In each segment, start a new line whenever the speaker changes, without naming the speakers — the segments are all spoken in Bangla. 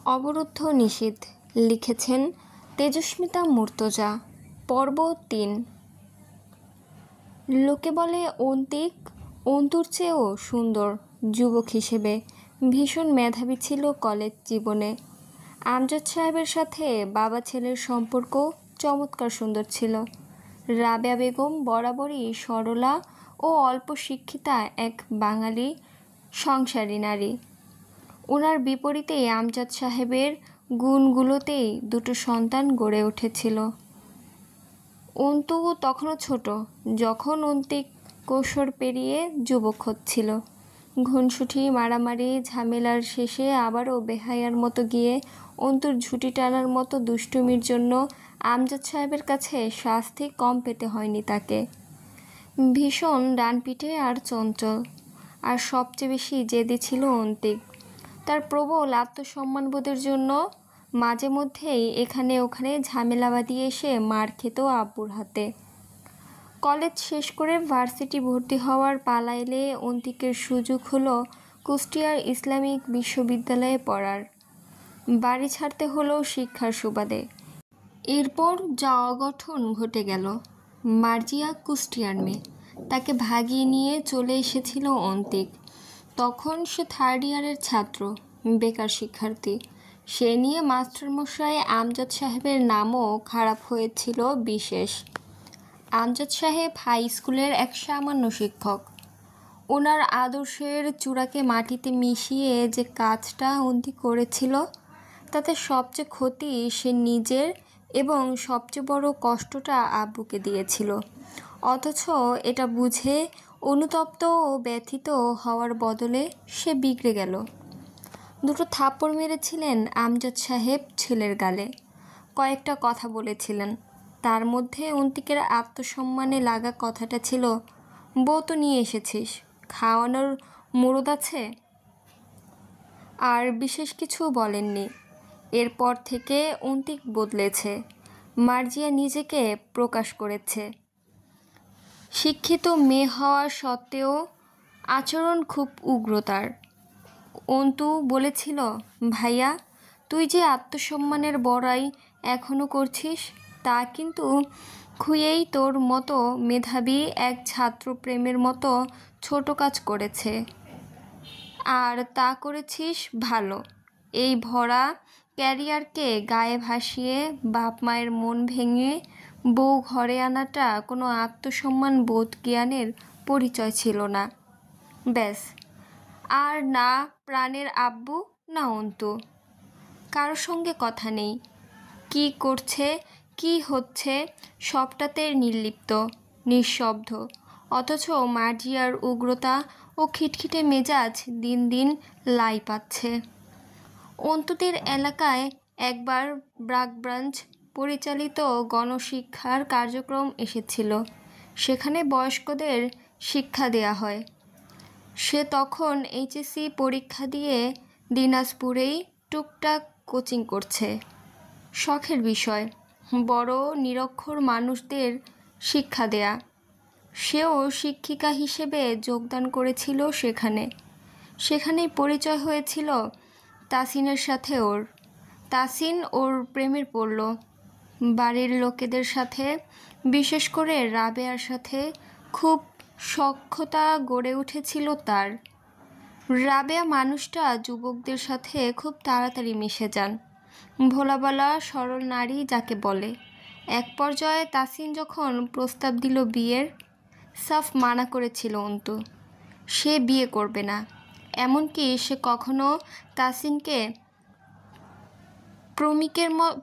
অবরুদ্ধ নিষেধ লিখেছেন তেজস্মিতা মুর্তজা। পর্ব ৩। লোকে বলে অন্তিক অন্তুর চেয়েও সুন্দর যুবক হিসেবে ভীষণ মেধাবী ছিল কলেজ জীবনে। আমজাদ সাহেবের সাথে বাবা ছেলের সম্পর্ক চমৎকার সুন্দর ছিল। রাবেয়া বেগম বরাবরই সরলা ও অল্প শিক্ষিতা এক বাঙালি সংসারী নারী। ওনার বিপরীতে আমজাদ সাহেবের গুণগুলোতেই দুটো সন্তান গড়ে উঠেছিল। অন্তু তখনও ছোট যখন অন্তিক কৈশোর পেরিয়ে যুবক হচ্ছিল। ঘুনসুটি মারামারি ঝামেলার শেষে আবারও বেহায়ার মতো গিয়ে অন্তুর ঝুঁটি টানার মতো দুষ্টুমির জন্য আমজাদ সাহেবের কাছে শাস্তি কম পেতে হয়নি তাকে। ভীষণ ডানপিটে আর চঞ্চল, আর সবচেয়ে বেশি জেদি ছিল অন্তিক। তার প্রবল আত্মসম্মানবোধের জন্য মাঝে মধ্যেই এখানে ওখানে ঝামেলা বাঁধিয়ে এসে মার খেত আব্বুর হাতে। কলেজ শেষ করে ভার্সিটি ভর্তি হওয়ার পালা এলে অন্তিকের সুযোগ হলো কুষ্টিয়ার ইসলামিক বিশ্ববিদ্যালয়ে পড়ার। বাড়ি ছাড়তে হলো শিক্ষার সুবাদে। এরপর যা অঘটন ঘটে গেল। মার্জিয়া কুষ্টিয়ার মেয়ে, তাকে ভাগিয়ে নিয়ে চলে এসেছিল অন্তিক। তখন সে 3rd ইয়ারের ছাত্র, বেকার শিক্ষার্থী। সে নিয়ে মাস্টারমশাই আমজাদ সাহেবের নামও খারাপ হয়েছিল বিশেষ। আমজাদ সাহেব হাই স্কুলের এক সামান্য শিক্ষক। ওনার আদর্শের চূড়াকে মাটিতে মিশিয়ে যে কাজটা অন্তিক করেছিল, তাতে সবচেয়ে ক্ষতি সে নিজের এবং সবচেয়ে বড় কষ্টটা আব্বুকে দিয়েছিল। অথচ এটা বুঝে অনুতপ্ত ও ব্যথিত হওয়ার বদলে সে বিগড়ে গেল। 2টো থাপ্পড় মেরেছিলেন আমজাদ সাহেব ছেলের গালে। কয়েকটা কথা বলেছিলেন। তার মধ্যে অন্তিকের আত্মসম্মানে লাগা কথাটা ছিল, বউ তো নিয়ে এসেছিস, খাওয়ানোর মুরদ আছে। আর বিশেষ কিছু বলেননি। এরপর থেকে অন্তিক বদলেছে। মার্জিয়া নিজেকে প্রকাশ করেছে। শিক্ষিত মেয়ে হওয়া সত্ত্বেও আচরণ খুব উগ্র তার। অন্তু বলেছিল, ভাইয়া তুই যে আত্মসম্মানের বড়াই এখনও করছিস, তা কিন্তু খুঁয়েই তোর মতো মেধাবী এক ছাত্র প্রেমের মতো ছোট কাজ করেছে। আর তা করেছিস ভালো। এই ভরা ক্যারিয়ারকে গায়ে ভাসিয়ে বাপ মায়ের মন ভেঙে বউ ঘরে আনাটা কোনো আত্মসম্মান বোধ জ্ঞানের পরিচয় ছিল না। ব্যাস। আর না প্রাণের আব্বু, না অন্তু। কারো সঙ্গে কথা নেই। কি করছে কি হচ্ছে সবটাতে নির্লিপ্ত, নিঃশব্দ। অথচ মার্জিয়ার উগ্রতা ও খিটখিটে মেজাজ দিন দিন লাই পাচ্ছে। অন্তুদের এলাকায় একবার ব্রাক ব্রাঞ্চ পরিচালিত গণশিক্ষার কার্যক্রম এসেছিল। সেখানে বয়স্কদের শিক্ষা দেয়া হয়। সে তখন এইচএসসি পরীক্ষা দিয়ে দিনাজপুরেই টুকটাক কোচিং করছে। শখের বিষয় বড় নিরক্ষর মানুষদের শিক্ষা দেয়া। সেও শিক্ষিকা হিসেবে যোগদান করেছিল সেখানেই পরিচয় হয়েছিল তাসিনের সাথে ওর। তাসিন ওর প্রেমে পড়ল। বাড়ির লোকেদের সাথে, বিশেষ করে রাবেয়ার সাথে খুব সখ্যতা গড়ে উঠেছিল তার। রাবেয়া মানুষটা যুবকদের সাথে খুব তাড়াতাড়ি মিশে যান। ভোলাবালা সরল নারী যাকে বলে। এক পর্যায়ে তাসিন যখন প্রস্তাব দিল বিয়ের, সাফ মানা করেছিল অন্তু। সে বিয়ে করবে না। এমনকি সে কখনো তাসিনকে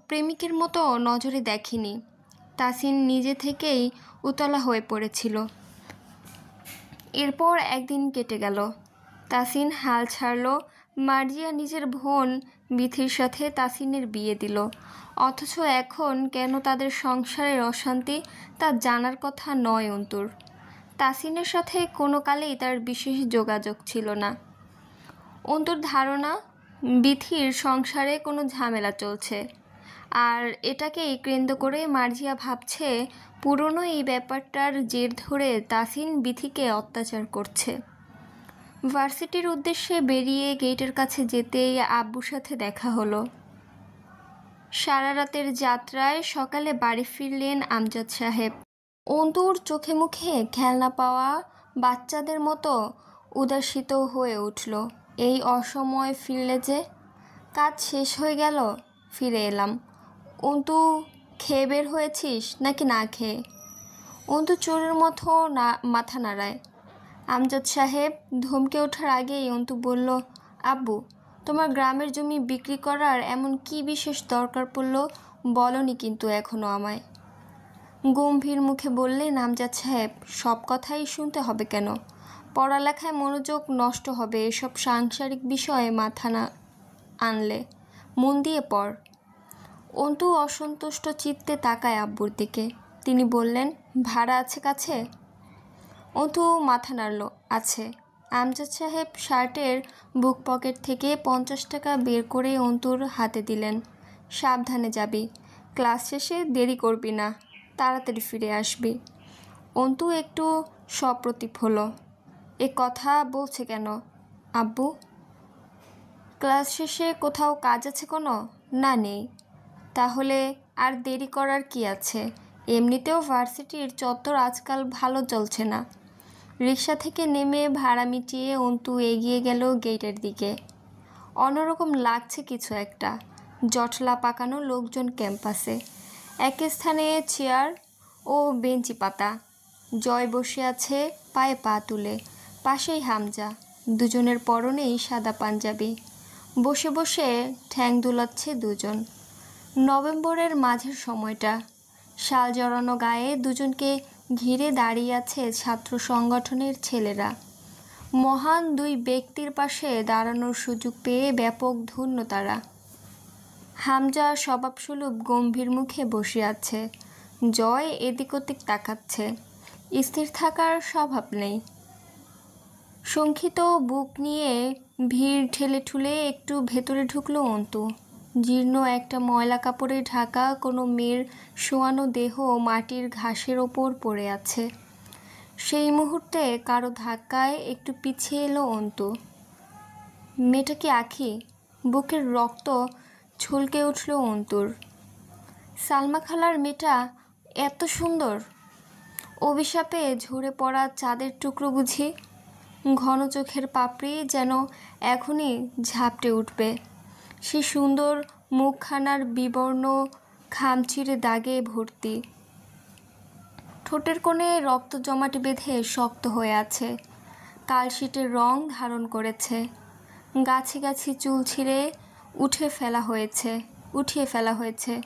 প্রেমিকের মতো নজরে দেখেনি। তাসিন নিজে থেকেই উতলা হয়ে পড়েছিল। এরপর একদিন কেটে গেল। তাসিন হাল ছাড়ল। মার্জিয়া নিজের বোন বিথির সাথে তাসিনের বিয়ে দিল। অথচ এখন কেন তাদের সংসারের অশান্তি তা জানার কথা নয় অন্তুর। তাসিনের সাথে কোনো কালেই তার বিশেষ যোগাযোগ ছিল না। অন্তুর ধারণা বিথির সংসারে কোনো ঝামেলা চলছে। আর এটাকেই কেন্দ্র করে মার্জিয়া ভাবছে পুরনো এই ব্যাপারটার জের ধরে তাসিন বিথিকে অত্যাচার করছে। ভার্সিটির উদ্দেশ্যে বেরিয়ে গেটের কাছে যেতেই আব্বুর সাথে দেখা হলো। সারা রাতের যাত্রায় সকালে বাড়ি ফিরলেন আমজাদ সাহেব। অন্তুর চোখে মুখে খেলনা পাওয়া বাচ্চাদের মতো উদাসিত হয়ে উঠল। এই অসময়ে ফিরলে যে? কাজ শেষ হয়ে গেল, ফিরে এলাম। অন্তু, খেয়ে বের হয়েছিস নাকি না খেয়ে? অন্তু চোরের মতো মাথা নাড়ায়। আমজাদ সাহেব ধমকে ওঠার আগেই অন্তু বলল, আব্বু, তোমার গ্রামের জমি বিক্রি করার এমন কি বিশেষ দরকার পড়ল বলনি কিন্তু এখনও আমায়। গম্ভীর মুখে বললেন আমজাদ সাহেব, সব কথাই শুনতে হবে কেন? পড়ালেখায় মনোযোগ নষ্ট হবে এসব সাংসারিক বিষয়ে মাথা না আনলে। মন দিয়ে পড়। অন্তু অসন্তুষ্ট চিত্তে তাকায় আব্বুর দিকে। তিনি বললেন, ভাড়া আছে কাছে? অন্তু মাথা নাড়ল, আছে। আমজাদ সাহেব শার্টের বুক পকেট থেকে 50 টাকা বের করে অন্তুর হাতে দিলেন। সাবধানে যাবি, ক্লাস শেষে দেরি করবি না, তাড়াতাড়ি ফিরে আসবি। অন্তু একটু সপ্রতিভ হলো। এ কথা বলছে কেন আব্বু? ক্লাস শেষে কোথাও কাজ আছে কোনো? না, নেই। তাহলে আর দেরি করার কি আছে? এমনিতেও ভার্সিটির চত্বর আজকাল ভালো চলছে না। রিক্সা থেকে নেমে ভাড়া মিটিয়ে অন্তু এগিয়ে গেল গেটের দিকে। অন্যরকম লাগছে কিছু একটা। জটলা পাকানো লোকজন ক্যাম্পাসে, এক স্থানে চেয়ার ও বেঞ্চি পাতা। জয় বসে আছে পায়ে পা তুলে, পাশেই হামজা। দুজনের পরনেই সাদা পাঞ্জাবি। বসে বসে ঠ্যাং দুলাচ্ছে দুজন। নভেম্বরের মাঝের সময়টা। শাল জড়ানো গায়ে দুজনকে ঘিরে দাঁড়িয়ে আছে ছাত্র সংগঠনের ছেলেরা। মহান দুই ব্যক্তির পাশে দাঁড়ানোর সুযোগ পেয়ে ব্যাপক ধন্য তারা। হামজা স্বভাবসুলভ গম্ভীর মুখে বসে আছে। জয় এদিক ওদিক তাকাচ্ছে। স্থির থাকার স্বভাব নেই। শঙ্কিত বুক নিয়ে ভিড় ঠেলে ঠুলে একটু ভেতরে ঢুকলো অন্তু। জীর্ণ একটা ময়লা কাপড়ে ঢাকা কোনো মেয়ের শোয়ানো দেহ মাটির ঘাসের ওপর পড়ে আছে। সেই মুহূর্তে কারো ধাক্কায় একটু পিছিয়ে এলো অন্তু। মেয়েটা কি আঁখি? বুকের রক্ত ছলকে উঠল অন্তুর। সালমা খালার মেয়েটা এত সুন্দর? অভিশাপে ঝরে পড়া চাঁদের টুকরো বুঝি? ঘন চোখের পাপড়ি যেন এখনই ঝাপটে উঠবে। সে সুন্দর মুখখানার বিবর্ণ খামচিরে দাগে ভর্তি। ঠোঁটের কোণে রক্ত জমাটে বেঁধে শক্ত হয়ে আছে। কালশিটের রং ধারণ করেছে। গাছি গাছি চুল ছিঁড়ে উঠিয়ে ফেলা হয়েছে।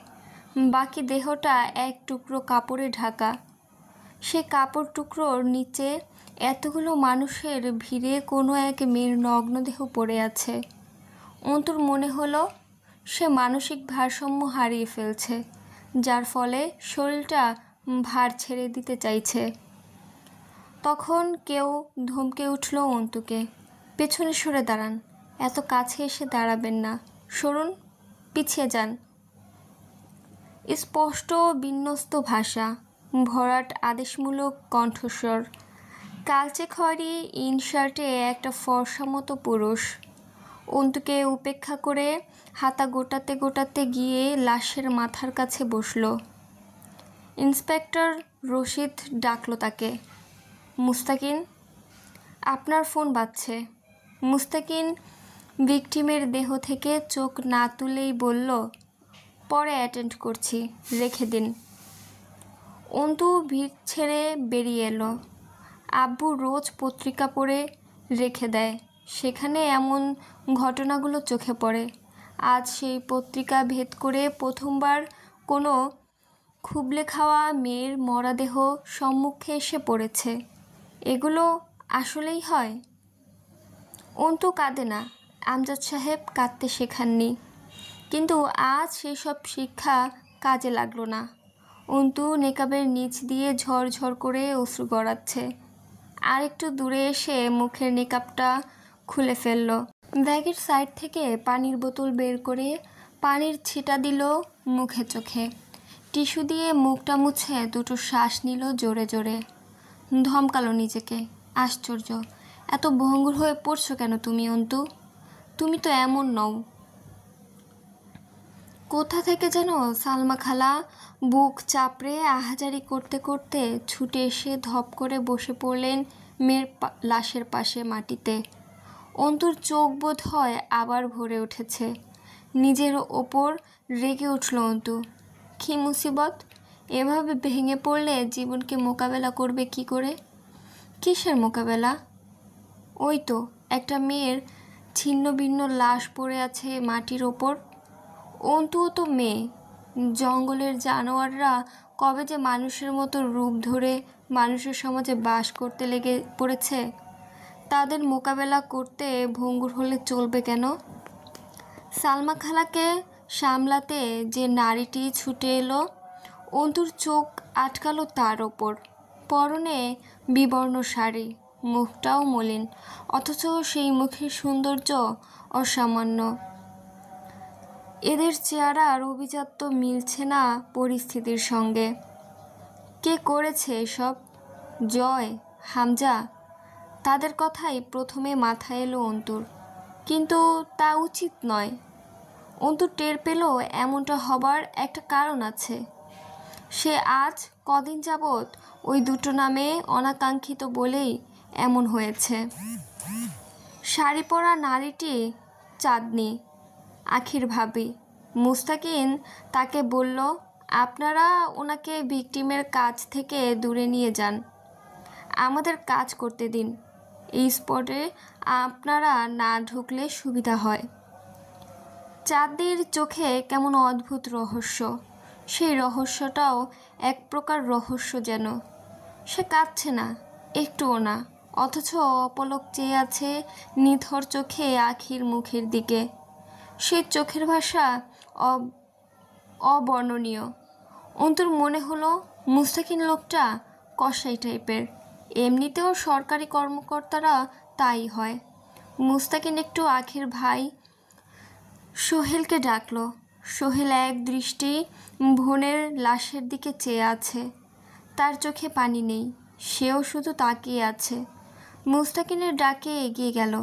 বাকি দেহটা এক টুকরো কাপড়ে ঢাকা। সে কাপড় টুকরোর নিচে এতগুলো মানুষের ভিড়ে কোনো এক মেয়ের নগ্নদেহ পড়ে আছে। অন্তুর মনে হলো সে মানসিক ভারসাম্য হারিয়ে ফেলছে, যার ফলে শরীরটা ভার ছেড়ে দিতে চাইছে। তখন কেউ ধমকে উঠল অন্তুকে, পেছনে সরে দাঁড়ান, এত কাছে এসে দাঁড়াবেন না, সরুন, পিছিয়ে যান। স্পষ্ট বিন্যস্ত ভাষা, ভরাট আদেশমূলক কণ্ঠস্বর। কালচে খয়েরি ইনশার্টে একটা ফর্সা মতো পুরুষ। অন্তুকে উপেক্ষা করে হাতা গোটাতে গোটাতে গিয়ে লাশের মাথার কাছে বসল। ইন্সপেক্টর রশিদ ডাকল তাকে। মুস্তাকিন, আপনার ফোন বাজছে। মুস্তাকিন ভিকটিমের দেহ থেকে চোখ না তুলেই বলল, পরে অ্যাটেন্ড করছি, রেখে দিন। অন্তু ভিক ছেড়ে বেরিয়ে এলো। আব্বু রোজ পত্রিকা পড়ে রেখে দেয়, সেখানে এমন ঘটনাগুলো চোখে পড়ে। আজ সেই পত্রিকা ভেদ করে প্রথমবার কোনো খুবলে খাওয়া মেয়ের মরাদেহ সম্মুখে এসে পড়েছে। এগুলো আসলেই হয়? অন্তু কাঁদে না, আমজাদ সাহেব কাঁদতে শেখাননি। কিন্তু আজ সেসব শিক্ষা কাজে লাগলো না। অন্তু নেকাবের নিচ দিয়ে ঝরঝর করে অশ্রু গড়াচ্ছে। আর একটু দূরে এসে মুখের নেকাবটা খুলে ফেলল। ব্যাগের সাইড থেকে পানির বোতল বের করে পানির ছিটা দিল মুখে চোখে। টিস্যু দিয়ে মুখটা মুছে দুটো শ্বাস নিল জোরে জোরে। ধমকালো নিজেকে। আশ্চর্য, এত ভঙ্গুর হয়ে পড়ছো কেন তুমি অন্তু? তুমি তো এমন নও। কোথা থেকে যেন সালমা খালা বুক চাপড়ে আহাজারি করতে করতে ছুটে এসে ধপ করে বসে পড়লেন মেয়ের লাশের পাশে মাটিতে। অন্তুর চোখ বোধ হয় আবার ভরে উঠেছে। নিজের ওপর রেগে উঠল অন্তু। কী মুসিবত! এভাবে ভেঙে পড়লে জীবনকে মোকাবেলা করবে কি করে? কিসের মোকাবেলা? ওই তো একটা মেয়ের ছিন্ন ভিন্ন লাশ পড়ে আছে মাটির ওপর। অন্তুও তো মেয়ে। জঙ্গলের জানোয়াররা কবে যে মানুষের মতো রূপ ধরে মানুষের সমাজে বাস করতে লেগে পড়েছে। তাদের মোকাবেলা করতে ভঙ্গুর হলে চলবে কেন? সালমা খালাকে সামলাতে যে নারীটি ছুটে এলো, অন্তুর চোখ আটকালো তার ওপর। পরনে বিবর্ণ শাড়ি, মুখটাও মলিন, অথচ সেই মুখের সৌন্দর্য অসামান্য। এদের চেহারার অভিজাত্য মিলছে না পরিস্থিতির সঙ্গে। কে করেছে এসব? জয়, হামজা? তাদের কথাই প্রথমে মাথায় এলো অন্তুর। কিন্তু তা উচিত নয়। অন্তু টের পেল এমনটা হবার একটা কারণ আছে। সে আজ কদিন যাবৎ ওই দুটো নামে অনাকাঙ্ক্ষিত বলেই এমন হয়েছে। শাড়ি পরা নারীটি চাঁদনি, আখির ভাবি। মুস্তাকিন তাকে বলল, আপনারা ওনাকে ভিকটিমের কাছ থেকে দূরে নিয়ে যান, আমাদের কাজ করতে দিন। এই স্পটে আপনারা না ঢুকলে সুবিধা হয়। চাঁদনির চোখে কেমন অদ্ভুত রহস্য। সেই রহস্যটাও এক প্রকার রহস্য যেন। সে কাঁদছে না, একটুও না, অথচ অপলক চেয়ে আছে নিথর চোখে আখির মুখের দিকে। সে চোখের ভাষা অবর্ণনীয়। অন্তুর মনে হলো মুস্তাকিন লোকটা কসাই টাইপের। এমনিতেও সরকারি কর্মকর্তারা তাই হয়। মুস্তাকিন একটু আখির ভাই সোহেলকে ডাকল। সোহেল এক দৃষ্টি বোনের লাশের দিকে চেয়ে আছে। তার চোখে পানি নেই, সেও শুধু তাকিয়ে আছে। মুস্তাকিনের ডাকে এগিয়ে গেল।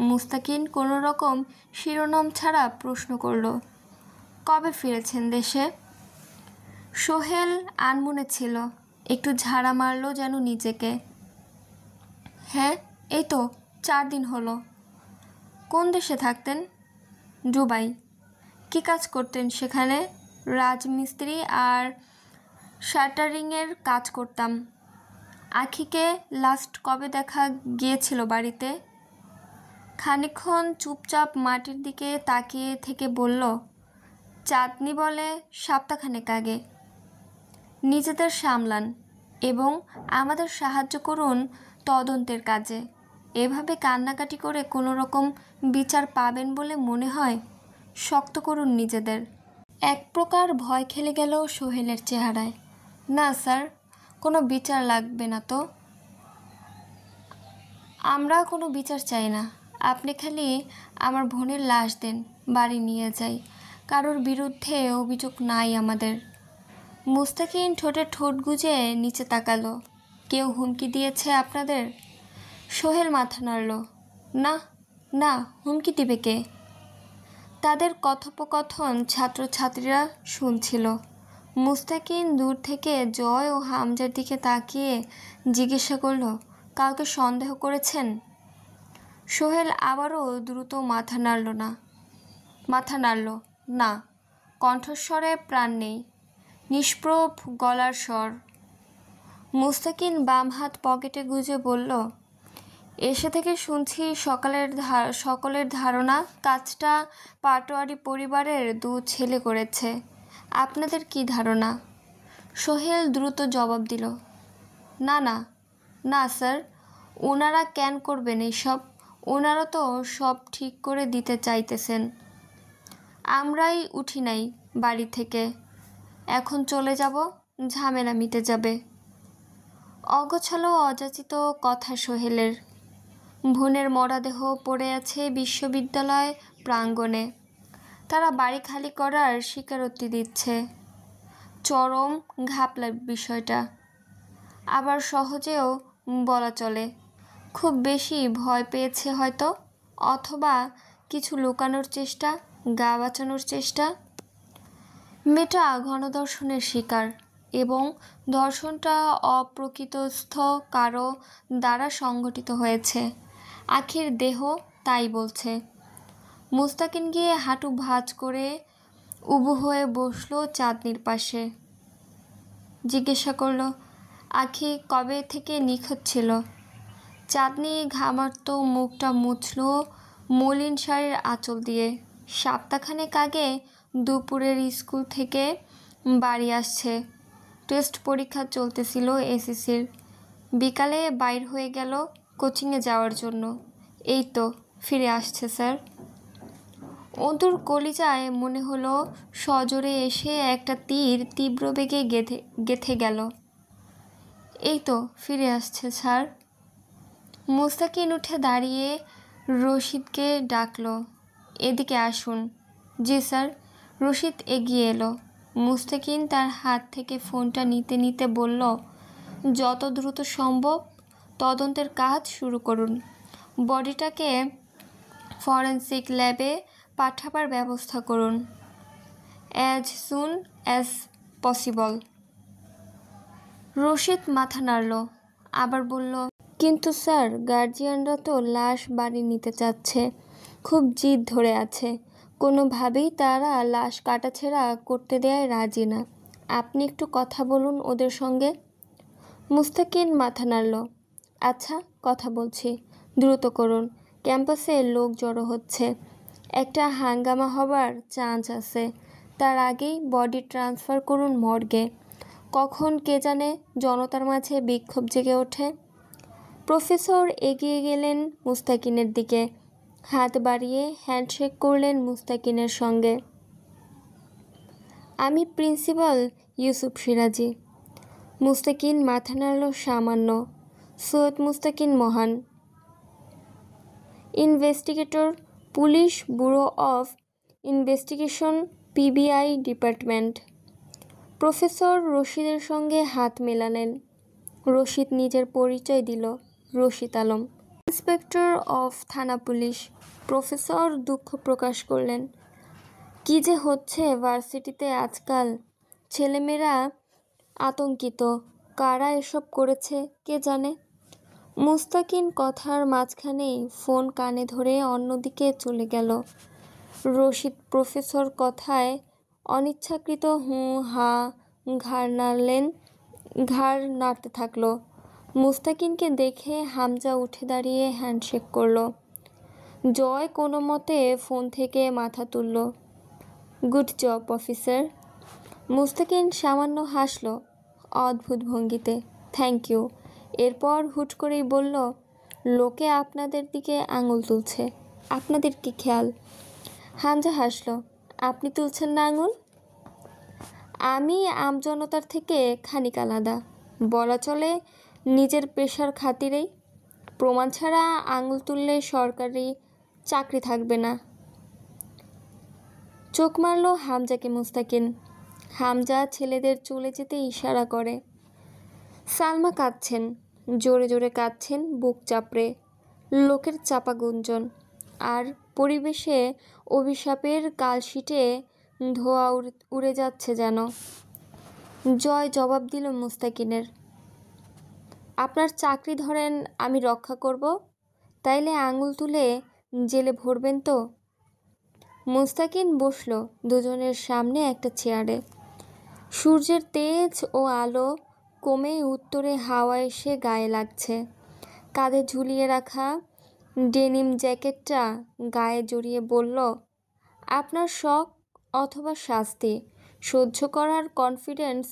মুস্তাকিন কোনো রকম শিরোনাম ছাড়া প্রশ্ন করল, কবে ফিরেছেন দেশে? সোহেল আনমনে ছিল, একটু ঝাড়া মারল যেন নিজেকে। হ্যাঁ, এই তো 4 দিন হলো। কোন দেশে থাকতেন? দুবাই। কী কাজ করতেন সেখানে? রাজমিস্ত্রি আর শাটারিংয়ের কাজ করতাম। আখিকে লাস্ট কবে দেখা গিয়েছিল বাড়িতে? খানিকক্ষণ চুপচাপ মাটির দিকে তাকিয়ে থেকে বলল, চাঁদনি বলে সপ্তাহখানেক আগে। নিজেদের সামলান এবং আমাদের সাহায্য করুন তদন্তের কাজে। এভাবে কান্নাকাটি করে কোনো রকম বিচার পাবেন বলে মনে হয়? শক্ত করুন নিজেদের। এক প্রকার ভয় খেলে গেল সোহেলের চেহারায়। না স্যার, কোনো বিচার লাগবে না তো। আমরা কোনো বিচার চাই না। আপনি খালি আমার বোনের লাশ দেন, বাড়ি নিয়ে যাই। কারোর বিরুদ্ধে অভিযোগ নাই আমাদের। মুস্তাকিন ঠোঁটে ঠোঁট গুজে নিচে তাকালো। কেউ হুমকি দিয়েছে আপনাদের? সোহেল মাথা নাড়ল। না না, হুমকি দিবে কে? তাদের কথোপকথন ছাত্রছাত্রীরা শুনছিল। মুস্তাকিন দূর থেকে জয় ও হামজার দিকে তাকিয়ে জিজ্ঞাসা করল, কাউকে সন্দেহ করেছেন? সোহেল আবারও দ্রুত মাথা নাড়ল। না। কণ্ঠস্বরে প্রাণ নেই, নিষ্প্রভ গলার স্বর। মুস্তাকিন বাম হাত পকেটে গুজে বলল, এসে থেকে শুনছি সকলের ধারণা কাজটা পাটোয়ারি পরিবারের 2 ছেলে করেছে। আপনাদের কি ধারণা? সোহেল দ্রুত জবাব দিল, না না না স্যার, ওনারা কেন করবেন এইসব? ওনারা তো সব ঠিক করে দিতে চাইতেছেন। আমরাই উঠি নাই বাড়ি থেকে, এখন চলে যাব, ঝামেলা মিটে যাবে। অগোছালো অযাচিত কথা সোহেলের। বোনের মরদেহ পড়ে আছে বিশ্ববিদ্যালয় প্রাঙ্গণে। তারা বাড়ি খালি করার স্বীকারোক্তি দিচ্ছে। চরম ঘাপলা বিষয়টা, আবার সহজেও বলা চলে। খুব বেশি ভয় পেয়েছে হয়তো, অথবা কিছু লুকানোর চেষ্টা, গা বাঁচানোর চেষ্টা। মেয়েটা গণধর্ষণের শিকার, এবং ধর্ষণটা অপ্রকৃতস্থ কারো দ্বারা সংঘটিত হয়েছে। আখির দেহ তাই বলছে। মুস্তাকিন গিয়ে হাঁটু ভাঁজ করে উবু হয়ে বসলো চাঁদনির পাশে। জিজ্ঞাসা করলো, আখি কবে থেকে নিখোঁজ ছিল? চাঁদনি ঘামার্ত মুখটা মুছল মলিন শাড়ির আঁচল দিয়ে। সপ্তাহখানেক আগে দুপুরের স্কুল থেকে বাড়ি আসছে। টেস্ট পরীক্ষা চলতেছিল এসএসসির। বিকালে বাইর হয়ে গেল কোচিংয়ে যাওয়ার জন্য। এই তো ফিরে আসছে স্যার। অন্তুর কলিজায় মনে হলো সজোরে এসে একটা তীর তীব্র বেগে গেঁথে গেল। এই তো ফিরে আসছে স্যার। মুস্তাকিন উঠে দাঁড়িয়ে রশিদকে ডাকলো, এদিকে আসুন। জি স্যার। রশিদ এগিয়ে এলো। মুস্তাকিন তার হাত থেকে ফোনটা নিতে নিতে বলল, যত দ্রুত সম্ভব তদন্তের কাজ শুরু করুন। বডিটাকে ফরেনসিক ল্যাবে পাঠাবার ব্যবস্থা করুন, as soon as possible. Rashid মাথা নাড়ল, আবার বলল, কিন্তু স্যার গার্জিয়ানরা তো লাশ বাড়ি নিতে চাচ্ছে, খুব জিদ ধরে আছে। কোনোভাবেই তারা লাশ কাটাছেঁড়া করতে দেয় রাজি না। আপনি একটু কথা বলুন ওদের সঙ্গে। মুস্তাকিন মাথা নাড়ল, আচ্ছা কথা বলছি, দ্রুত করুন। ক্যাম্পাসে লোক জড়ো হচ্ছে, একটা হাঙ্গামা হবার চান্স আছে। তার আগেই বডি ট্রান্সফার করুন মর্গে। কখন কে জানে জনতার মাঝে বিক্ষোভ জেগে ওঠে। প্রফেসর এগিয়ে গেলেন মুস্তাকিনের দিকে, হাত বাড়িয়ে হ্যান্ডশেক করলেন মুস্তাকিনের সঙ্গে। আমি প্রিন্সিপাল ইউসুফ সিরাজি। মুস্তাকিন মাথা নাড়ল সামান্য। সৈয়দ মুস্তাকিন মহান, investigator, police bureau of investigation, PBI department. Professor রশিদের সঙ্গে হাত মেলালেন। রশিদ নিজের পরিচয় দিল, রশিদ আলম, ইন্সপেক্টর অফ থানা পুলিশ। প্রফেসর দুঃখ প্রকাশ করলেন, কি যে হচ্ছে ভার্সিটিতে আজকাল। ছেলেমেয়েরা আতঙ্কিত, কারা এসব করেছে কে জানে। মুস্তাকিন কথার মাঝখানেই ফোন কানে ধরে অন্যদিকে চলে গেল। রশিদ প্রফেসর কথায় অনিচ্ছাকৃত হা ঘাড় নাড়তে থাকলো। মুস্তাকিনকে দেখে হামজা উঠে দাঁড়িয়ে হ্যান্ডশেক করলো। জয় কোনো মতে ফোন থেকে মাথা তুলল। Good job officer. মুস্তাকিন সামান্য হাসল অদ্ভুত ভঙ্গিতে, থ্যাংক ইউ। এরপর হুট করেই বলল, লোকে আপনাদের দিকে আঙুল তুলছে, আপনাদের কি খেয়াল? হামজা হাসল, আপনি তুলছেন না আঙুল? আমি আমজনতার থেকে খানিক আলাদা, বলা চলে নিজের পেশার খাতিরেই। প্রমাণ ছাড়া আঙুল তুললে সরকারি চাকরি থাকবে না। চোখ মারল হামজাকে মুস্তাকিন। হামজা ছেলেদের চলে যেতে ইশারা করে। সালমা কাঁদছেন, জোরে জোরে কাঁদছেন বুক চাপড়ে। লোকের চাপা গুঞ্জন আর পরিবেশে অভিশাপের কালশিটে ধোঁয়া উড়ে যাচ্ছে যেন। জয় জবাব দিল মুস্তাকিনের, আপনার চাকরি ধরেন আমি রক্ষা করব, তাইলে আঙুল তুলে জেলে ভরবেন তো? মুস্তাকিন বসল দুজনের সামনে একটা চেয়ারে। সূর্যের তেজ ও আলো কমে উত্তরে হাওয়া এসে গায়ে লাগছে। কাঁধে ঝুলিয়ে রাখা ডেনিম জ্যাকেটটা গায়ে জড়িয়ে বলল, আপনার শখ অথবা শাস্তি সহ্য করার কনফিডেন্স,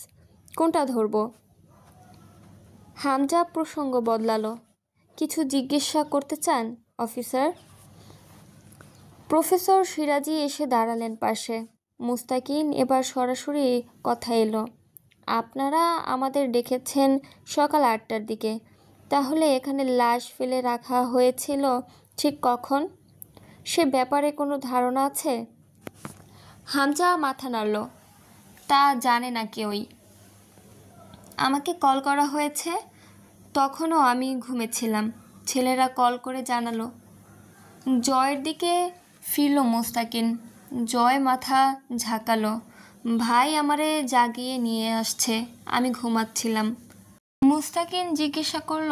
কোনটা ধরব? হামজা প্রসঙ্গ বদলালো, কিছু জিজ্ঞাসা করতে চান অফিসার? প্রফেসর সিরাজি এসে দাঁড়ালেন পাশে। মুস্তাকিন এবার সরাসরি কথা এলো, আপনারা আমাদের ডেকেছেন সকাল 8টার দিকে, তাহলে এখানে লাশ ফেলে রাখা হয়েছিল ঠিক কখন? সে ব্যাপারে কোনো ধারণা আছে? হামজা মাথা নাড়ল, তা জানে না কেউই। আমাকে কল করা হয়েছে, তখনও আমি ঘুমেছিলাম। ছেলেরা কল করে জানালো। জয়ের দিকে ফিরল মুস্তাকিন। জয় মাথা ঝাঁকালো। ভাই আমারে জাগিয়ে নিয়ে আসছে, আমি ঘুমাচ্ছিলাম। মুস্তাকিন জিজ্ঞাসা করল,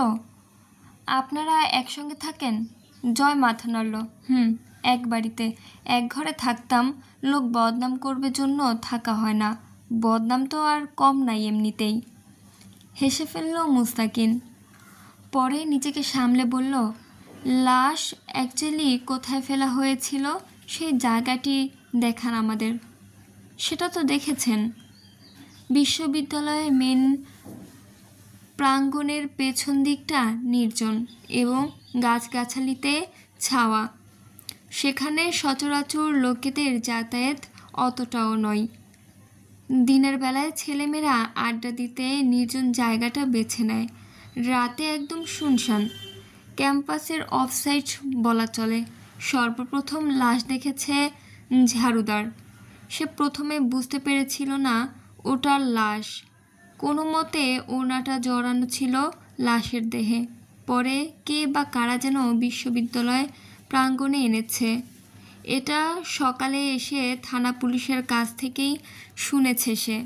আপনারা একসঙ্গে থাকেন? জয় মাথা নাড়ল। এক বাড়িতে এক ঘরে থাকতাম। লোক বদনাম করবে জন্য থাকা হয় না। বদনাম তো আর কম নাই এমনিতেই। হেসে ফেলল মুস্তাকিন। পরে নিজেকে সামলে বলল, লাশ অ্যাকচুয়ালি কোথায় ফেলা হয়েছিল সেই জায়গাটি দেখান আমাদের। সেটা তো দেখেছেন, বিশ্ববিদ্যালয়ের মেন প্রাঙ্গণের পেছন দিকটা নির্জন এবং গাছগাছালিতে ছাওয়া। সেখানে সচরাচর লোকেদের যাতায়াত অতটাও নয়। দিনের বেলায় ছেলেমেয়েরা আড্ডা দিতে নির্জন জায়গাটা বেছে নেয়। রাতে একদম শুনশান, ক্যাম্পাসের অফসাইড বলা চলে। সর্বপ্রথম লাশ দেখেছে ঝাড়ুদার। সে প্রথমে বুঝতে পেরেছিল না ওটার লাশ। কোনো মতে ওড়নাটা জড়ানো ছিল লাশের দেহে। পরে কে বা কারা যেন বিশ্ববিদ্যালয় প্রাঙ্গণে এনেছে। এটা সকালে এসে থানা পুলিশের কাছ থেকেই শুনেছে সে।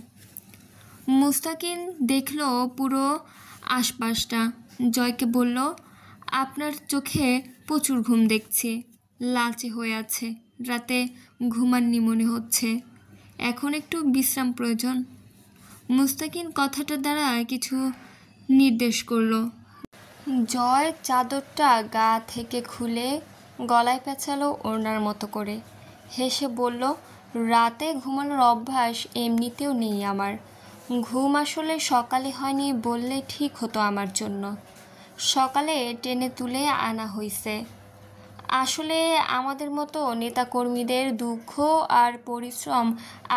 মুস্তাকিন দেখল পুরো আশপাশটা। জয়কে বলল, আপনার চোখে প্রচুর ঘুম দেখছি, লালচে হয়ে আছে, রাতে ঘুমাননি মনে হচ্ছে, এখন একটু বিশ্রাম প্রয়োজন। মুস্তাকিন কথাটার দ্বারা কিছু নির্দেশ করল। জয় চাদরটা গা থেকে খুলে গলায় পেঁচালো ওড়নার মতো করে। হেসে বলল, রাতে ঘুমানোর অভ্যাস এমনিতেও নেই আমার। ঘুম আসলে সকালে হয়নি বললে ঠিক হতো আমার জন্য। সকালে টেনে তুলে আনা হয়েছে। আসলে আমাদের মতো নেতাকর্মীদের দুঃখ আর পরিশ্রম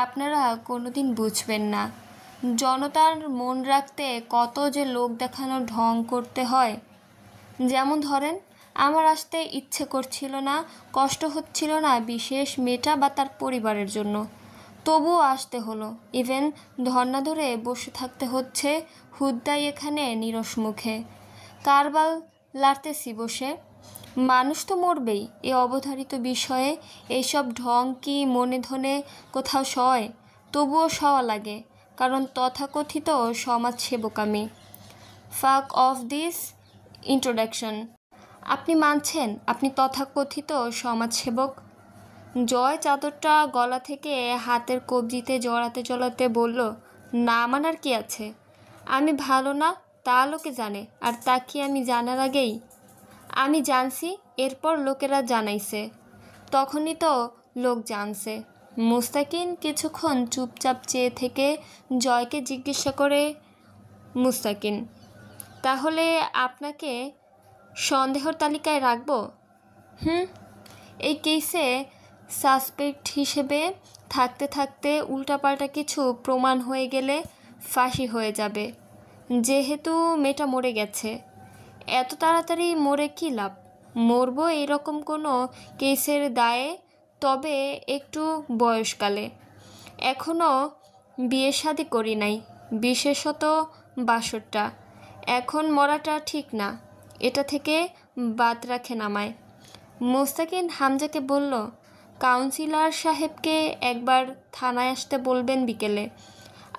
আপনারা কোনোদিন বুঝবেন না। জনতার মন রাখতে কত যে লোক দেখানোর ঢং করতে হয়। যেমন ধরেন, আমার আসতে ইচ্ছে করছিল না, কষ্ট হচ্ছিল না বিশেষ মেয়েটা বা তার পরিবারের জন্য, তবুও আসতে হলো। ইভেন ধর্না ধরে বসে থাকতে হচ্ছে হুদ্দাই এখানে নিরস মুখে। কারবাল লাড়তেছি বসে। মানুষ তো মরবেই, এ অবধারিত বিষয়ে এইসব ঢং কি মনে ধনে কোথাও সয়? তবুও সওয়া লাগে, কারণ তথাকথিত সমাজসেবক আমি। ফাক অফ দিস ইন্ট্রোডাকশন। আপনি মানছেন আপনি তথাকথিত সমাজসেবক? জয় চাদরটা গলা থেকে হাতের কবজিতে জড়াতে জড়াতে বলল, না মানার কি আছে? আমি ভালো না তা লোকে জানে, আর তা কি আমি জানার আগেই? আমি জানছি, এরপর লোকেরা জানাইছে, তখনই তো লোক জানছে। মুস্তাকিন কিছুক্ষণ চুপচাপ চেয়ে থেকে জয়কে জিজ্ঞাসা করে, মুস্তাকিন, তাহলে আপনাকে সন্দেহর তালিকায় রাখবো? এই কেসে সাসপেক্ট হিসেবে থাকতে থাকতে উল্টাপাল্টা কিছু প্রমাণ হয়ে গেলে ফাঁসি হয়ে যাবে। যেহেতু মেয়েটা মরে গেছে, এত তাড়াতাড়ি মরে কী লাভ? মরবো এরকম কোনো কেসের দায়ে, তবে একটু বয়সকালে। এখনও বিয়ে শাদি করি নাই, বিশেষত বাসরটা। এখন মরাটা ঠিক না, এটা থেকে বাদ রাখেন আমায়। মুস্তাকিন হামজাকে বলল, কাউন্সিলর সাহেবকে একবার থানায় আসতে বলবেন বিকেলে।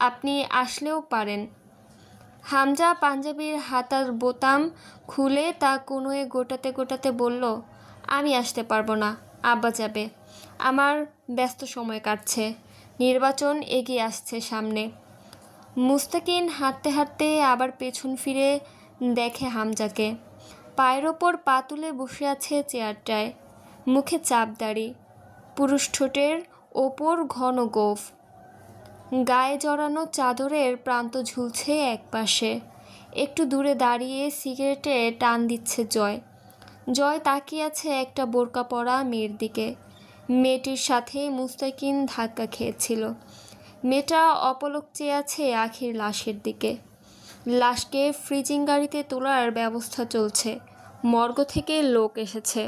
আপনি আসলেও পারেন। হামজা পাঞ্জাবির হাতার বোতাম খুলে তা কোনোয়ে গোটাতে গোটাতে বলল, আমি আসতে পারবো না, আব্বা যাবে। আমার ব্যস্ত সময় কাটছে, নির্বাচন এগিয়ে আসছে সামনে। মুস্তাকিন হাঁটতে হাঁটতে আবার পেছন ফিরে দেখে হামজাকে। পায়ের ওপর পা তুলে বসে আছে চেয়ারটায়, মুখে চাপ দাড়ি, পুরুষ ঠোঁটের ওপর ঘন গোঁফ, গায়ে জড়ানো চাদরের প্রান্ত ঝুলছে একপাশে। একটু দূরে দাঁড়িয়ে সিগারেটে টান দিচ্ছে জয়। জয় তাকিয়ে আছে একটা বোরকা পরা মেয়ের দিকে। মেয়েটির সাথে মুস্তাকিন ধাক্কা খেয়েছিল। মেয়েটা অপলক চেয়ে আছে আখির লাশের দিকে। লাশকে ফ্রিজিং গাড়িতে তোলার ব্যবস্থা চলছে। মর্গ থেকে লোক এসেছে।